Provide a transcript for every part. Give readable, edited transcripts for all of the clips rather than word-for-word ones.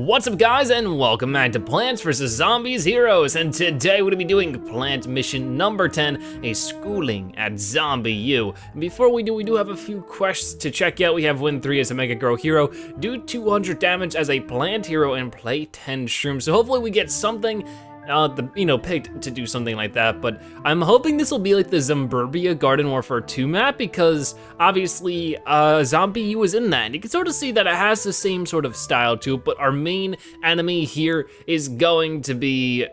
What's up guys, and welcome back to Plants vs. Zombies Heroes, and today we're gonna be doing plant mission number 10, a schooling at Zombie U. And before we do have a few quests to check out. We have win 3 as a Mega Grow hero, do 200 damage as a plant hero, and play 10 shrooms. So hopefully we get something picked to do something like that, but I'm hoping this will be like the Zimburbia Garden Warfare 2 map, because obviously Zombie U is in that, and you can sort of see that it has the same sort of style to it, but our main enemy here is going to be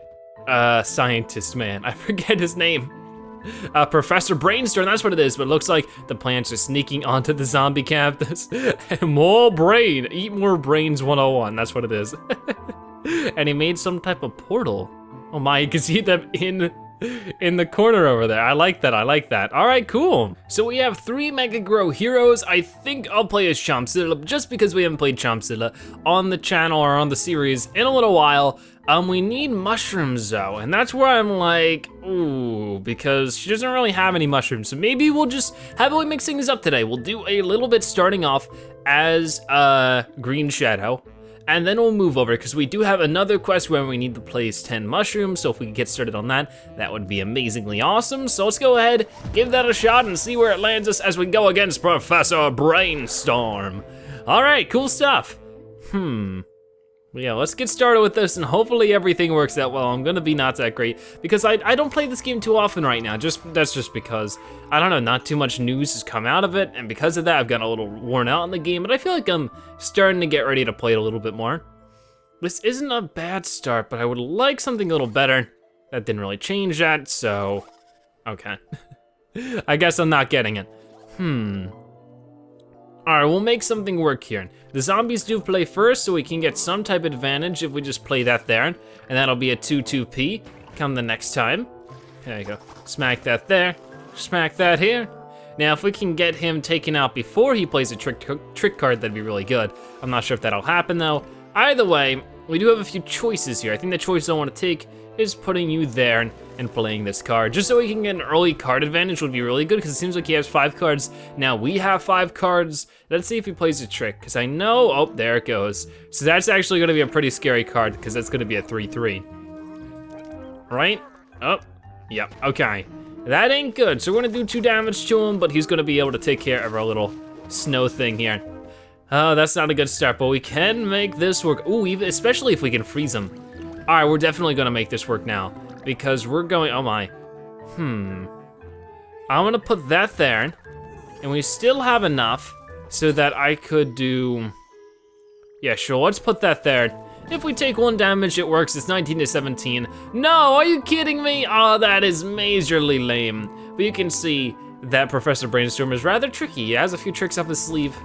scientist man. I forget his name. Professor Brainstorm, that's what it is, but it looks like the plants are sneaking onto the zombie campus. More brain, eat more brains 101, that's what it is. And he made some type of portal. Oh my, you can see them in the corner over there. I like that, I like that. All right, cool. So we have 3 Mega Grow heroes. I think I'll play as Chompzilla just because we haven't played Chompzilla on the channel or on the series in a little while. We need mushrooms though, and that's where I'm like, ooh, because she doesn't really have any mushrooms. So maybe we'll just, how about we mix things up today? We'll do a little bit starting off as Green Shadow, and then we'll move over, because we do have another quest where we need to place 10 mushrooms, so if we can get started on that, that would be amazingly awesome. So let's go ahead, give that a shot, and see where it lands us as we go against Professor Brainstorm. All right, cool stuff. Yeah, let's get started with this, and hopefully everything works out well. I'm gonna be not that great, because I don't play this game too often right now. That's just because, I don't know, not too much news has come out of it, and because of that, I've gotten a little worn out in the game, but I feel like I'm starting to get ready to play it a little bit more. This isn't a bad start, but I would like something a little better. That didn't really change that, so, okay. I guess I'm not getting it. All right, we'll make something work here. The zombies do play first, so we can get some type of advantage if we just play that there, and that'll be a 2-2P come the next time. There you go, smack that there, smack that here. Now, if we can get him taken out before he plays a trick card, that'd be really good. I'm not sure if that'll happen though. Either way, we do have a few choices here. I think the choice I want to take is putting you there and playing this card, just so we can get an early card advantage would be really good, because it seems like he has 5 cards. Now we have 5 cards. Let's see if he plays a trick, because I know, oh, there it goes. So that's actually gonna be a pretty scary card, because that's gonna be a 3-3. Right? Oh, yep, okay. That ain't good, so we're gonna do 2 damage to him, but he's gonna be able to take care of our little snow thing here. Oh, that's not a good start, but we can make this work. Ooh, even, especially if we can freeze him. All right, we're definitely gonna make this work now, because we're going, oh my. I'm gonna put that there, and we still have enough so that I could do, yeah, sure, let's put that there. If we take 1 damage, it works, it's 19 to 17. No, are you kidding me? Oh, that is majorly lame. But you can see that Professor Brainstorm is rather tricky. He has a few tricks up his sleeve,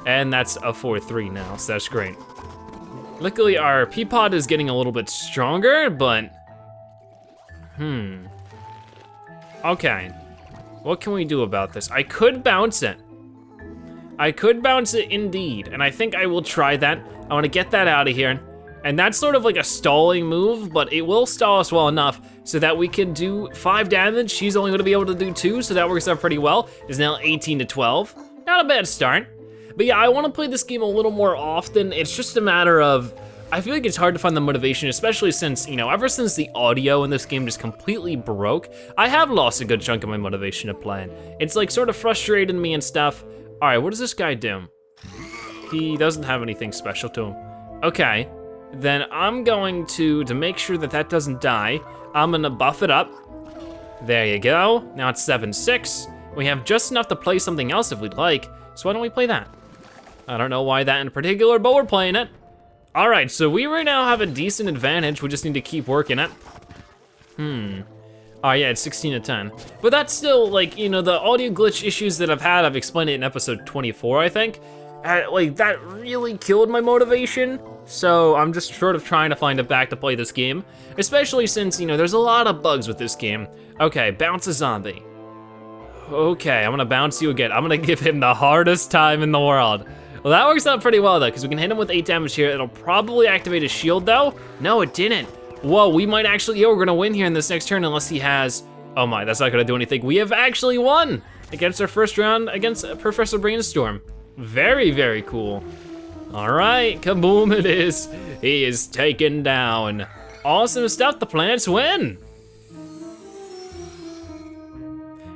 and that's a 4-3 now, so that's great. Luckily, our Peapod is getting a little bit stronger, but, okay. What can we do about this? I could bounce it. I could bounce it indeed, and I think I will try that. I wanna get that out of here. And that's sort of like a stalling move, but it will stall us well enough so that we can do 5 damage. She's only gonna be able to do 2, so that works out pretty well. It's now 18 to 12. Not a bad start. But yeah, I wanna play this game a little more often. It's just a matter of, I feel like it's hard to find the motivation, especially since, ever since the audio in this game just completely broke, I have lost a good chunk of my motivation to playing. It's like sort of frustrated me and stuff. All right, what does this guy do? He doesn't have anything special to him. Okay, then I'm going to make sure that that doesn't die, I'm gonna buff it up. There you go, now it's 7-6. We have just enough to play something else if we'd like, so why don't we play that? I don't know why that in particular, but we're playing it. All right, so we right now have a decent advantage. We just need to keep working it. Oh yeah, it's 16 to 10. But that's still like, the audio glitch issues that I've had, I've explained it in episode 24, I think. Like that really killed my motivation. So I'm just sort of trying to find it back to play this game. Especially since, there's a lot of bugs with this game. Okay, bounce a zombie. Okay, I'm gonna bounce you again. I'm gonna give him the hardest time in the world. Well, that works out pretty well though, because we can hit him with 8 damage here. It'll probably activate his shield though. No, it didn't. Whoa, we might actually, we're gonna win here in this next turn unless he has, oh my, that's not gonna do anything. We have actually won against our first round against Professor Brainstorm. Very, very cool. All right, kaboom it is. He is taken down. Awesome stuff, the plants win.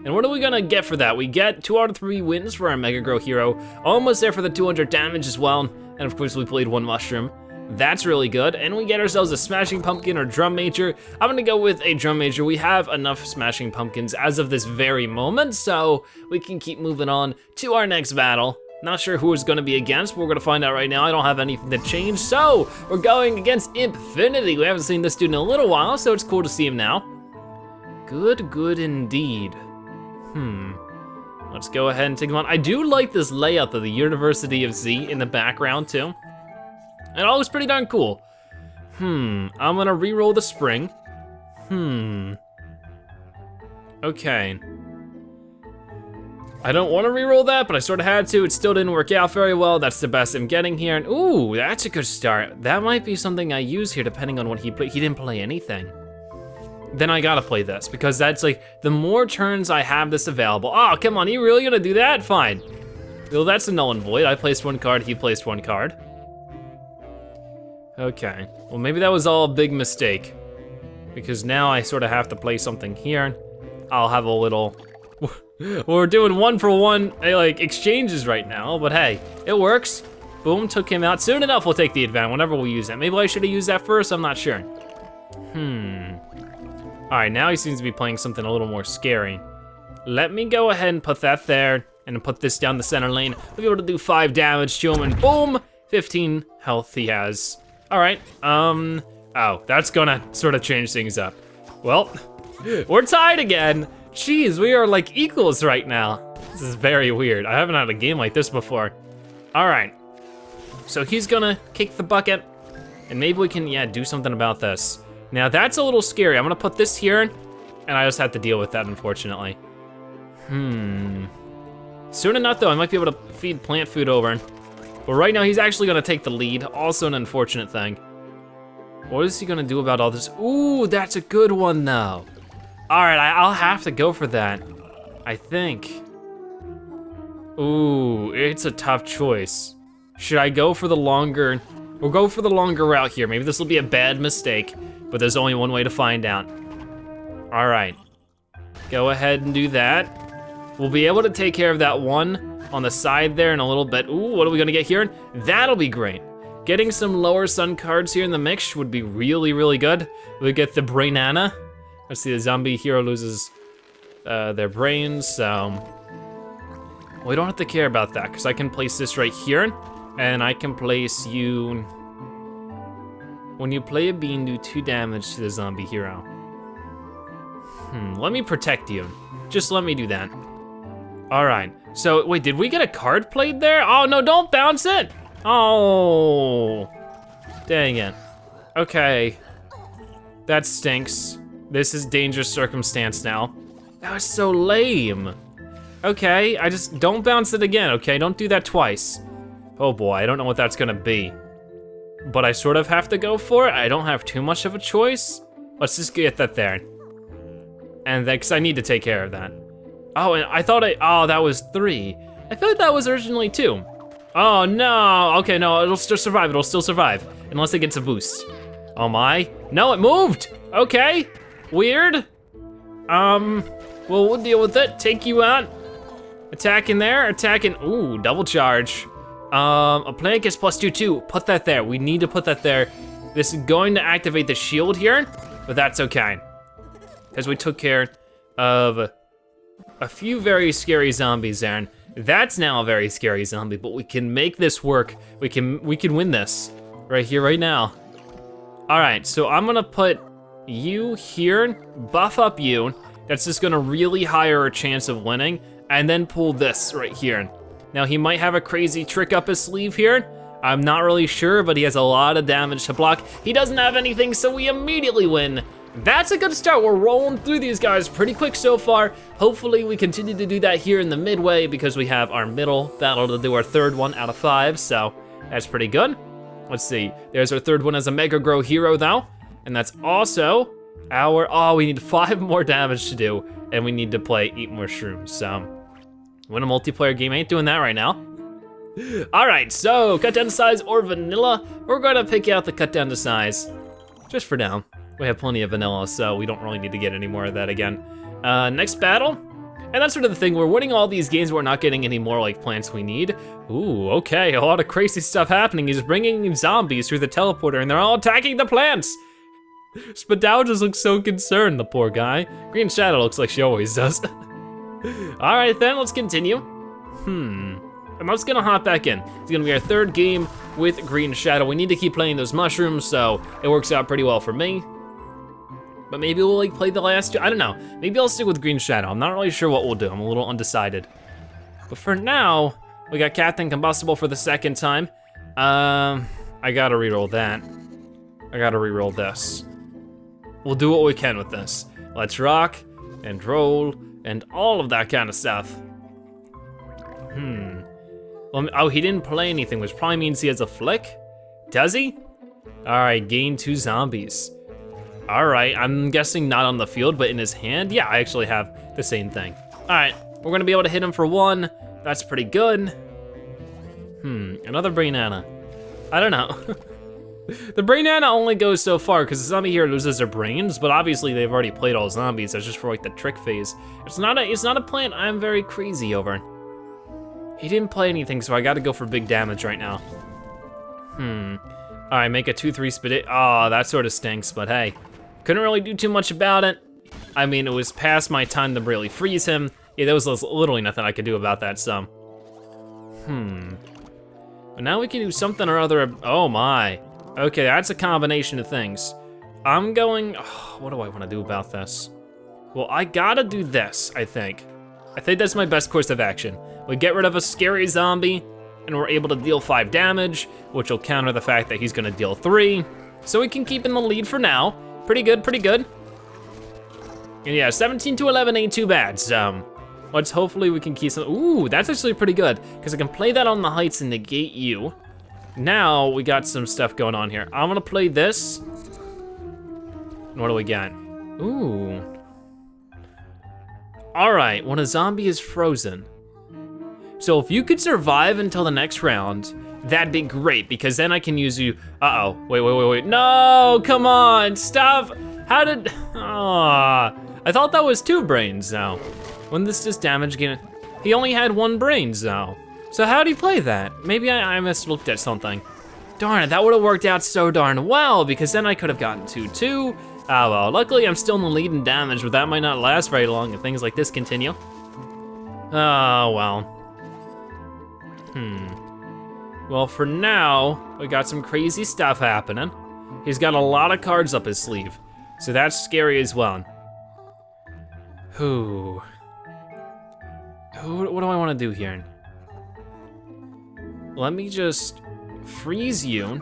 And what are we gonna get for that? We get 2 out of 3 wins for our Mega Grow hero. Almost there for the 200 damage as well. And of course we played 1 mushroom. That's really good. And we get ourselves a Smashing Pumpkin or Drum Major. I'm gonna go with a Drum Major. We have enough Smashing Pumpkins as of this very moment, so we can keep moving on to our next battle. Not sure who it's gonna be against, but we're gonna find out right now. I don't have anything to change, so we're going against Impfinity. We haven't seen this dude in a little while, so it's cool to see him now. Good indeed. Let's go ahead and take him on. I do like this layout of the University of Z in the background too. It all looks pretty darn cool. I'm gonna re-roll the spring. Okay. I don't wanna re-roll that, but I sort of had to. It still didn't work out very well. That's the best I'm getting here. And ooh, that's a good start. That might be something I use here depending on what he played. He didn't play anything. Then I gotta play this because that's like, the more turns I have this available. Oh, come on, you really gonna do that? Fine. Well, that's a null and void. I placed 1 card, he placed 1 card. Okay, well maybe that was all a big mistake because now I sort of have to play something here. I'll have a little, we're doing 1-for-1 like exchanges right now, but hey, it works. Boom, took him out. Soon enough we'll take the advantage whenever we use that. Maybe I should have used that first, I'm not sure. All right, now he seems to be playing something a little more scary. Let me go ahead and put that there and put this down the center lane. We'll be able to do 5 damage to him and boom, 15 health he has. All right, oh, that's gonna sort of change things up. Well, we're tied again. Jeez, we are like equals right now. This is very weird. I haven't had a game like this before. All right, so he's gonna kick the bucket and maybe we can, yeah, do something about this. Now that's a little scary. I'm gonna put this here and I just have to deal with that, unfortunately. Soon enough though, I might be able to feed plant food over. But right now he's actually gonna take the lead. Also an unfortunate thing. What is he gonna do about all this? Ooh, that's a good one though. All right, I'll have to go for that, I think. Ooh, it's a tough choice. Should I go for the longer? We'll go for the longer route here. Maybe this will be a bad mistake, but there's only one way to find out. All right, go ahead and do that. We'll be able to take care of that one on the side there in a little bit. Ooh, what are we gonna get here? That'll be great. Getting some lower sun cards here in the mix would be really good. We get the Brainana. Let's see, the zombie hero loses their brains, so. We don't have to care about that, because I can place this right here, and I can place you. When you play a bean, do 2 damage to the zombie hero. Let me protect you. Just let me do that. All right, so wait, did we get a card played there? Oh no, don't bounce it. Oh, dang it. Okay, that stinks. This is dangerous circumstance now. That was so lame. Okay, I just, don't bounce it again, okay? Don't do that twice. Oh boy, I don't know what that's gonna be. But I sort of have to go for it. I don't have too much of a choice. Let's just get that there. And because I need to take care of that. Oh, and I thought oh, that was 3. I feel like that was originally 2. Oh no, okay, no, it'll still survive, unless it gets a boost. Oh my, no, it moved, okay, weird. Well, we'll deal with it, take you out. Attacking there, ooh, double charge. A plant gets +2/2, put that there, we need to put that there. This is going to activate the shield here, but that's okay. Because we took care of a few very scary zombies there, and that's now a very scary zombie, but we can make this work. We can win this right here, right now. All right, so I'm gonna put you here, buff up you. That's just gonna really higher our chance of winning, and then pull this right here. Now he might have a crazy trick up his sleeve here. I'm not really sure, but he has a lot of damage to block. He doesn't have anything, so we immediately win. That's a good start. We're rolling through these guys pretty quick so far. Hopefully we continue to do that here in the midway because we have our middle battle to do our 3rd one out of 5, so that's pretty good. Let's see, there's our 3rd one as a Mega Grow hero though, and that's also our, oh, we need 5 more damage to do, and we need to play Eat More Shrooms, so. Win a multiplayer game, ain't doing that right now. All right, so cut down to size or vanilla. We're gonna pick out the cut down to size, just for now. We have plenty of vanilla, so we don't really need to get any more of that again. Next battle, and that's sort of the thing. We're winning all these games, we're not getting any more like plants we need. Ooh, okay, a lot of crazy stuff happening. He's bringing zombies through the teleporter, and they're all attacking the plants. Spadao just looks so concerned, the poor guy. Green Shadow looks like she always does. All right then, let's continue. I'm just gonna hop back in. It's gonna be our third game with Green Shadow. We need to keep playing those mushrooms, so it works out pretty well for me. But maybe we'll like play the last two, I don't know. Maybe I'll stick with Green Shadow. I'm not really sure what we'll do. I'm a little undecided. But for now, we got Captain Combustible for the second time. I gotta reroll that. I gotta reroll this. We'll do what we can with this. Let's rock and roll and all of that kind of stuff. Well, oh, he didn't play anything, which probably means he has a flick. Does he? All right, gain 2 zombies. All right, I'm guessing not on the field, but in his hand. Yeah, I actually have the same thing. All right, we're gonna be able to hit him for 1. That's pretty good. Another Brainana. I don't know. The Brainana only goes so far because the zombie here loses their brains, but obviously they've already played all zombies. That's just for like the trick phase. It's not a plant I'm very crazy over. He didn't play anything, so I gotta go for big damage right now. All right, make a 2/3 spit. Oh, that sort of stinks, but hey. Couldn't really do too much about it. I mean, it was past my time to really freeze him. Yeah, there was literally nothing I could do about that, so. But now we can do something or other. Oh my. Okay, that's a combination of things. I'm going, what do I wanna do about this? Well, I gotta do this, I think. I think that's my best course of action. We get rid of a scary zombie, and we're able to deal 5 damage, which will counter the fact that he's gonna deal 3. So we can keep in the lead for now. Pretty good, pretty good. And yeah, 17 to 11 ain't too bad, so let's hopefully we can keep some, ooh, that's actually pretty good, because I can play that on the heights and negate you. Now we got some stuff going on here. I'm gonna play this. And what do we got? Ooh. All right, when a zombie is frozen. So if you could survive until the next round, that'd be great, because then I can use you. Uh-oh, wait. No, come on, stop. How did, I thought that was 2 brains now. When this just damage again, he only had 1 brains now. So how'd he play that? Maybe I must looked at something. Darn it, that would've worked out so darn well, because then I could have gotten 2/2. Ah well, luckily I'm still in the lead in damage, but that might not last very long if things like this continue. Oh well. Well, for now, we got some crazy stuff happening. He's got a lot of cards up his sleeve, so that's scary as well. What do I wanna do here? Let me just freeze you,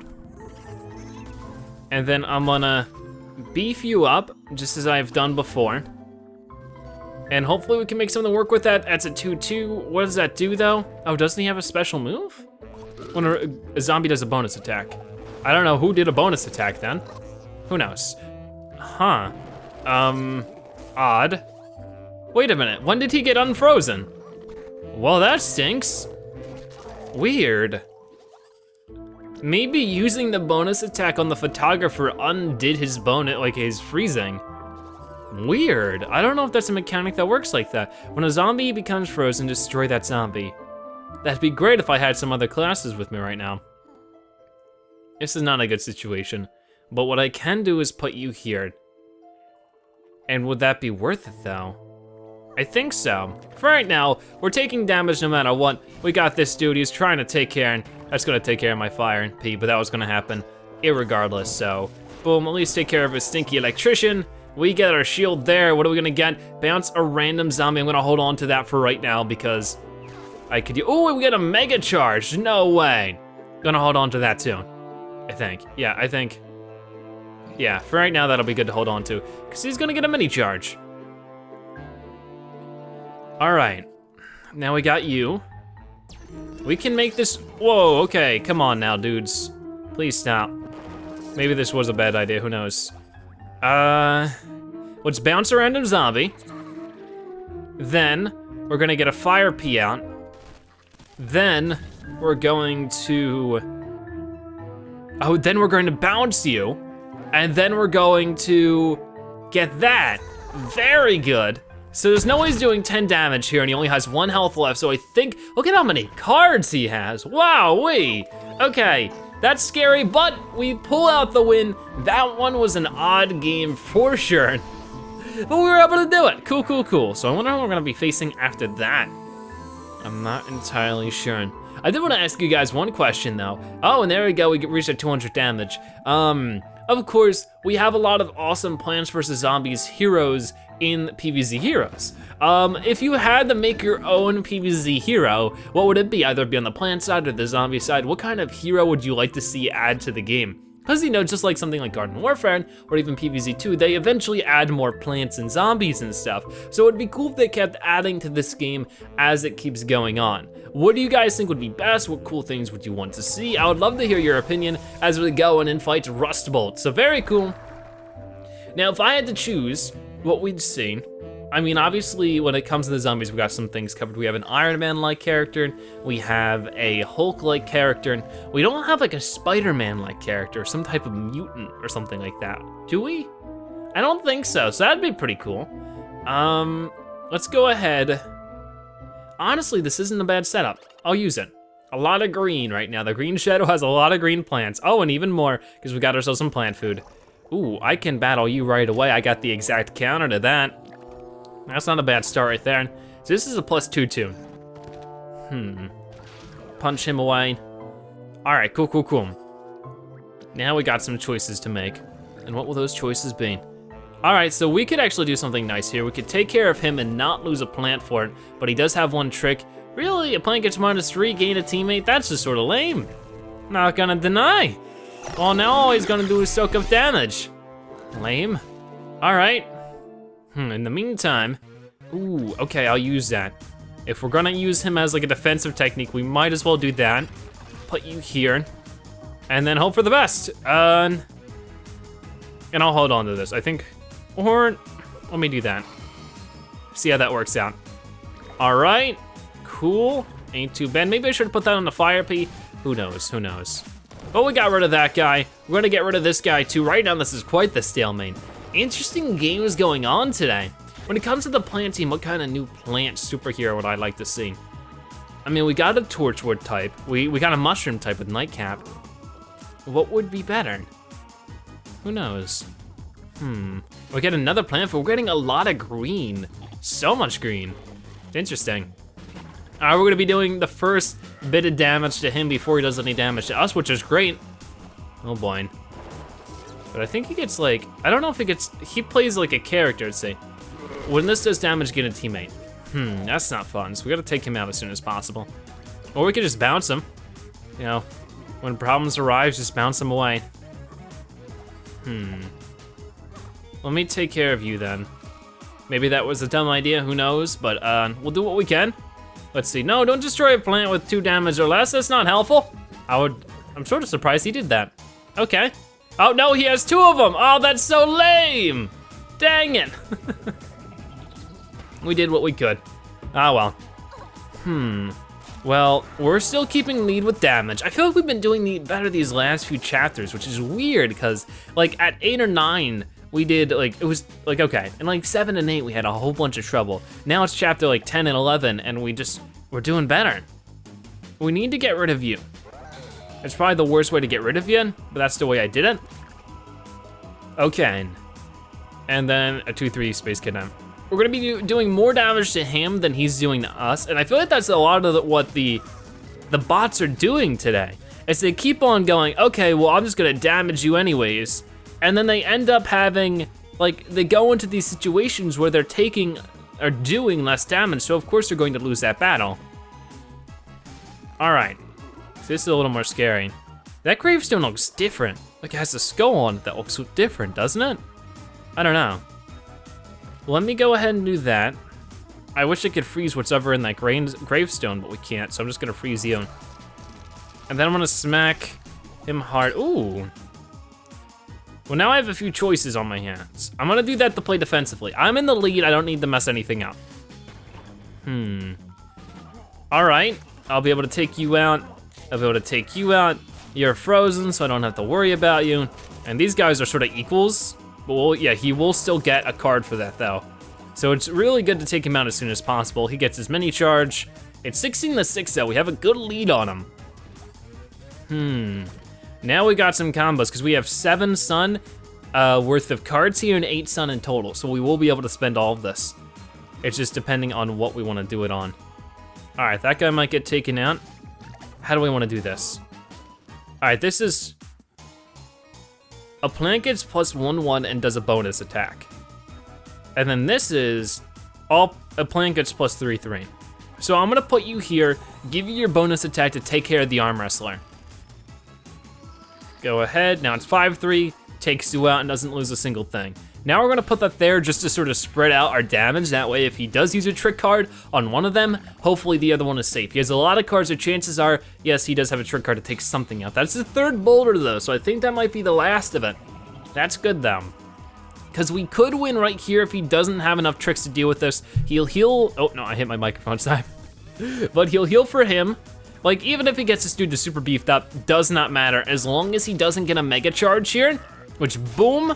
and then I'm gonna beef you up, just as I've done before. And hopefully we can make something work with that. That's a 2/2. What does that do though? Oh, doesn't he have a special move? When a zombie does a bonus attack. I don't know who did a bonus attack then. Who knows? Huh. Odd. Wait a minute, when did he get unfrozen? Well, that stinks. Weird. Maybe using the bonus attack on the photographer undid his bonus, like his freezing. Weird. I don't know if that's a mechanic that works like that. When a zombie becomes frozen, destroy that zombie. That'd be great if I had some other classes with me right now. This is not a good situation, but what I can do is put you here. And would that be worth it though? I think so. For right now, we're taking damage no matter what. We got this dude, he's trying to take care, and that's gonna take care of my fire and pee, but that was gonna happen irregardless, so. Boom, at least take care of his stinky electrician. We get our shield there, what are we gonna get? Bounce a random zombie, I'm gonna hold on to that for right now because I could, oh, we get a mega charge, no way. Gonna hold on to that too, I think. Yeah, I think. Yeah, for right now that'll be good to hold on to, because he's gonna get a mini charge. All right, now we got you. We can make this, whoa, okay, come on now, dudes. Please stop. Maybe this was a bad idea, who knows? Let's bounce a random zombie. Then, we're gonna get a fire pea out. Then, we're going to, oh, then we're going to bounce you, and then we're going to get that. Very good. So there's no way he's doing 10 damage here, and he only has 1 health left, so I think, look at how many cards he has. Wow-wee. Okay, that's scary, but we pull out the win. That one was an odd game for sure, but we were able to do it. Cool, cool, cool. So I wonder who we're gonna be facing after that. I'm not entirely sure. I did wanna ask you guys one question though. Oh, and there we go, we reached at 200 damage. Of course, we have a lot of awesome Plants vs. Zombies heroes in PvZ Heroes. If you had to make your own PvZ hero, what would it be? Either be on the plant side or the zombie side. What kind of hero would you like to see add to the game? Because, you know, just like something like Garden Warfare or even PvZ2, they eventually add more plants and zombies and stuff. So it'd be cool if they kept adding to this game as it keeps going on. What do you guys think would be best? What cool things would you want to see? I would love to hear your opinion as we go in and fight Rustbolt. So very cool. Now, if I had to choose what we'd see, I mean, obviously, when it comes to the zombies, we got some things covered. We have an Iron Man-like character, we have a Hulk-like character, and we don't have like a Spider-Man-like character, or some type of mutant or something like that, do we? I don't think so, so that'd be pretty cool. Let's go ahead. Honestly, this isn't a bad setup. I'll use it. A lot of green right now. The green shadow has a lot of green plants. Oh, and even more, because we got ourselves some plant food. Ooh, I can battle you right away. I got the exact counter to that. That's not a bad start right there. So this is a +2/2. Punch him away. All right, cool, cool, cool. Now we got some choices to make. And what will those choices be? All right, so we could actually do something nice here. We could take care of him and not lose a plant for it, but he does have one trick. Really, a plant gets -3, gain a teammate? That's just sort of lame. Not gonna deny. Well, now all he's gonna do is soak up damage. Lame. All right. In the meantime, ooh, okay, I'll use that. If we're gonna use him as like a defensive technique, we might as well do that. Put you here, and then hope for the best. And I'll hold on to this, I think. Or, let me do that. See how that works out. All right, cool, ain't too bad. Maybe I should put that on the fire pea. Who knows, who knows. But we got rid of that guy. We're gonna get rid of this guy too. Right now, this is quite the stalemate. Interesting games going on today. When it comes to the plant team, what kind of new plant superhero would I like to see? I mean, we got a Torchwood type. We got a mushroom type with Nightcap. What would be better? Who knows? We get another plant, but we're getting a lot of green. So much green. Interesting. All right, we're gonna be doing the first bit of damage to him before he does any damage to us, which is great. Oh boy. But I think he gets like, I don't know if he plays like a character, let's see. When this does damage, get a teammate. That's not fun, so we gotta take him out as soon as possible. Or we could just bounce him. You know, when problems arise, just bounce him away. Let me take care of you then. Maybe that was a dumb idea, who knows, but we'll do what we can. Let's see, no, don't destroy a plant with 2 damage or less, that's not helpful. I'm sort of surprised he did that. Okay. Oh no, he has 2 of them. Oh, that's so lame. Dang it. We did what we could. Ah, well. Well, we're still keeping lead with damage. I feel like we've been doing better these last few chapters, which is weird because like at 8 or 9, we did like, it was like, okay. And like 7 and 8, we had a whole bunch of trouble. Now it's chapter like 10 and 11 and we're doing better. We need to get rid of you. It's probably the worst way to get rid of you, but that's the way I did it. Okay. And then a 2/3 Space Cadet. We're gonna be doing more damage to him than he's doing to us, and I feel like that's a lot of what the bots are doing today. Is they keep on going, okay, well, I'm just gonna damage you anyways, and then they end up having, like, they go into these situations where they're taking or doing less damage, so of course they're going to lose that battle. All right. This is a little more scary. That gravestone looks different. Like it has a skull on it that looks so different, doesn't it? I don't know. Let me go ahead and do that. I wish I could freeze what's ever in that gravestone, but we can't, so I'm just gonna freeze you. And then I'm gonna smack him hard. Ooh. Well, now I have a few choices on my hands. I'm gonna do that to play defensively. I'm in the lead, I don't need to mess anything up. All right, I'll be able to take you out I'll be able to take you out. You're frozen, so I don't have to worry about you. And these guys are sort of equals, but yeah, he will still get a card for that though. So it's really good to take him out as soon as possible. He gets his mini charge. It's 16-6 though, we have a good lead on him. Now we got some combos, because we have 7 sun worth of cards here and 8 sun in total, so we will be able to spend all of this. It's just depending on what we want to do it on. All right, that guy might get taken out. How do we want to do this? All right, this is a plant gets +1/1 and does a bonus attack. And then this is a plant gets +3/3. So I'm gonna put you here, give you your bonus attack to take care of the arm wrestler. Go ahead, now it's 5/3, takes you out and doesn't lose a single thing. Now we're gonna put that there just to sort of spread out our damage. That way if he does use a trick card on one of them, hopefully the other one is safe. He has a lot of cards, so chances are, yes, he does have a trick card to take something out. That's the 3rd boulder though, so I think that might be the last of it. That's good though. Because we could win right here if he doesn't have enough tricks to deal with this. He'll heal, oh no, I hit my microphone side. But he'll heal for him. Like, even if he gets this dude to super beefed up, does not matter, as long as he doesn't get a mega charge here, which, boom.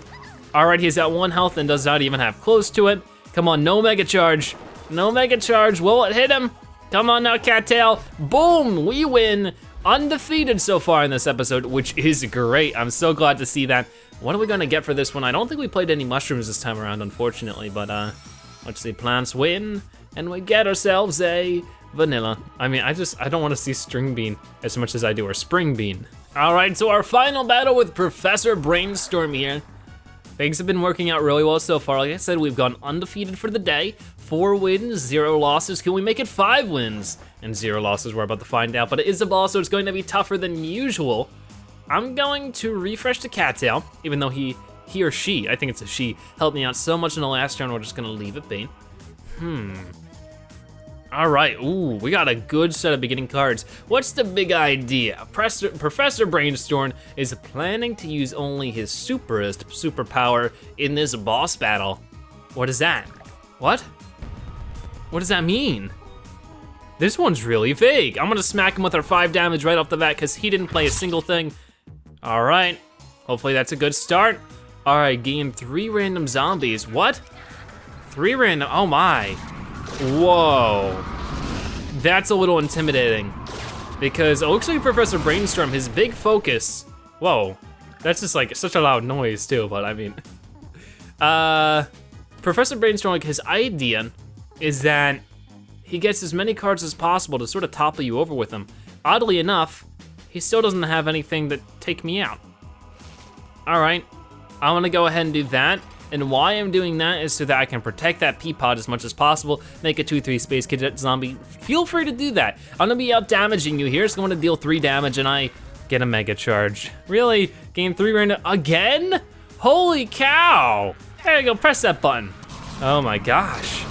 All right, he's at 1 health and does not even have close to it. Come on, no mega charge. No mega charge, will it hit him? Come on now, Cattail. Boom, we win. Undefeated so far in this episode, which is great. I'm so glad to see that. What are we gonna get for this one? I don't think we played any mushrooms this time around, unfortunately, but let's see, plants win, and we get ourselves a vanilla. I mean, I don't wanna see string bean as much as I do, or spring bean. All right, so our final battle with Professor Brainstorm here. Things have been working out really well so far. Like I said, we've gone undefeated for the day. 4 wins, 0 losses. Can we make it 5 wins and 0 losses? We're about to find out, but it is a ball, so it's going to be tougher than usual. I'm going to refresh the cattail, even though he or she, I think it's a she, helped me out so much in the last turn, we're just gonna leave it be. All right, ooh, we got a good set of beginning cards. What's the big idea? Professor Brainstorm is planning to use only his superpower in this boss battle. What is that? What? What does that mean? This one's really vague. I'm gonna smack him with our 5 damage right off the bat because he didn't play a single thing. All right, hopefully that's a good start. All right, gain 3 random zombies. What? 3 random, oh my. Whoa, that's a little intimidating because it looks like Professor Brainstorm, his big focus, whoa, that's just like such a loud noise too, but I mean, Professor Brainstorm, like his idea is that he gets as many cards as possible to sort of topple you over with him. Oddly enough, he still doesn't have anything that take me out. All right, I'm gonna go ahead and do that. And why I'm doing that is so that I can protect that Peapod as much as possible, make a 2/3 Space Cadet zombie. Feel free to do that. I'm gonna be out damaging you here, so I'm gonna deal 3 damage and I get a mega charge. Really, gain 3 random, again? Holy cow. There you go, press that button. Oh my gosh.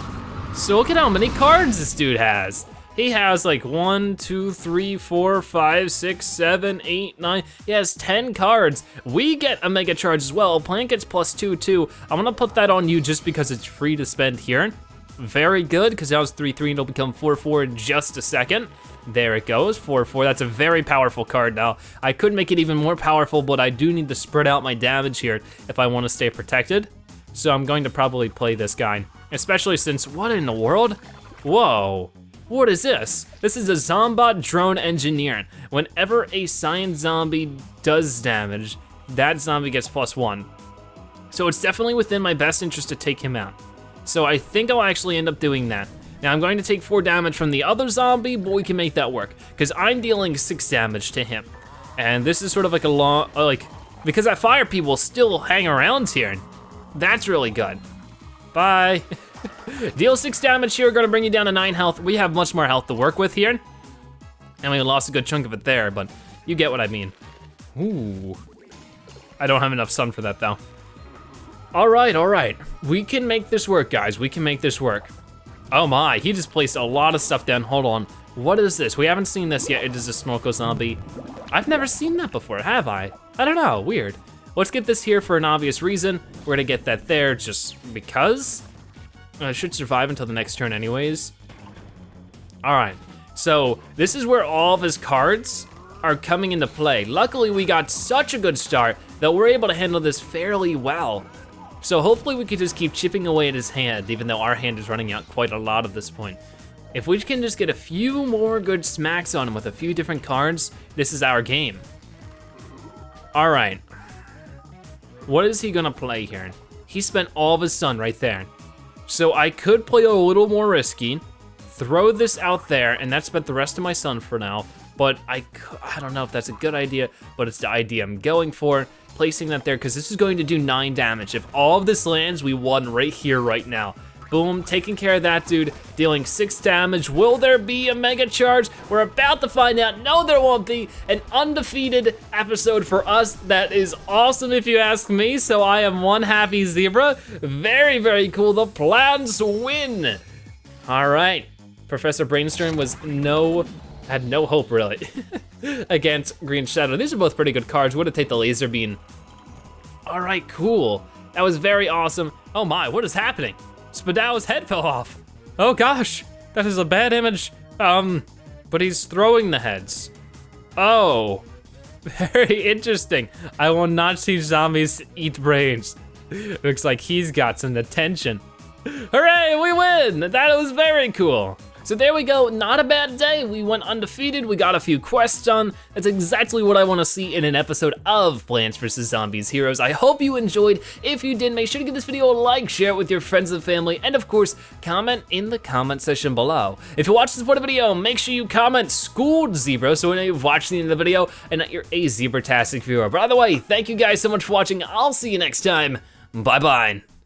So look at how many cards this dude has. He has like 1, 2, 3, 4, 5, 6, 7, 8, 9. He has 10 cards. We get a mega charge as well. Plant gets +2 too. I'm gonna put that on you just because it's free to spend here. Very good, because that was 3/3 and it'll become 4/4 in just a second. There it goes, 4/4. That's a very powerful card now. I could make it even more powerful, but I do need to spread out my damage here if I want to stay protected. So I'm going to probably play this guy, especially since, what in the world? Whoa. What is this? This is a Zombot Drone Engineer. Whenever a science zombie does damage, that zombie gets +1. So it's definitely within my best interest to take him out. So I think I'll actually end up doing that. Now I'm going to take 4 damage from the other zombie, but we can make that work, because I'm dealing 6 damage to him. And this is sort of like a long, because that fire people still hang around here. That's really good. Bye. Deal 6 damage here, gonna bring you down to 9 health. We have much more health to work with here. And we lost a good chunk of it there, but you get what I mean. Ooh. I don't have enough sun for that though. All right. We can make this work, guys. We can make this work. Oh my, he just placed a lot of stuff down. Hold on, what is this? We haven't seen this yet. It is a snorkel zombie. I've never seen that before, have I? I don't know, weird. Let's get this here for an obvious reason. We're gonna get that there just because. I should survive until the next turn anyways. All right, so this is where all of his cards are coming into play. Luckily, we got such a good start that we're able to handle this fairly well. So hopefully we can just keep chipping away at his hand, even though our hand is running out quite a lot at this point. If we can just get a few more good smacks on him with a few different cards, this is our game. All right, what is he gonna play here? He spent all of his sun right there. So I could play a little more risky, throw this out there, and that spent the rest of my sun for now, but I don't know if that's a good idea, but it's the idea I'm going for, placing that there, because this is going to do 9 damage. If all of this lands, we won right here, right now. Boom, taking care of that dude, dealing 6 damage. Will there be a mega charge? We're about to find out. No, there won't be. An undefeated episode for us. That is awesome if you ask me, so I am one happy zebra. Very, very cool. The plans win. All right, Professor Brainstorm had no hope really against Green Shadow. These are both pretty good cards. Would have taken the laser beam. All right, cool. That was very awesome. Oh my, what is happening? Spadow's head fell off. Oh gosh, that is a bad image. But he's throwing the heads. Oh, very interesting. I will not see zombies eat brains. Looks like he's got some attention. Hooray, we win! That was very cool. So there we go, not a bad day. We went undefeated, we got a few quests done. That's exactly what I wanna see in an episode of Plants vs. Zombies Heroes. I hope you enjoyed. If you did, make sure to give this video a like, share it with your friends and family, and of course, comment in the comment section below. If you watched this part of the video, make sure you comment Schooled Zebra so we know you've watched the end of the video and that you're a Zebratastic viewer. But either way, thank you guys so much for watching. I'll see you next time. Bye-bye.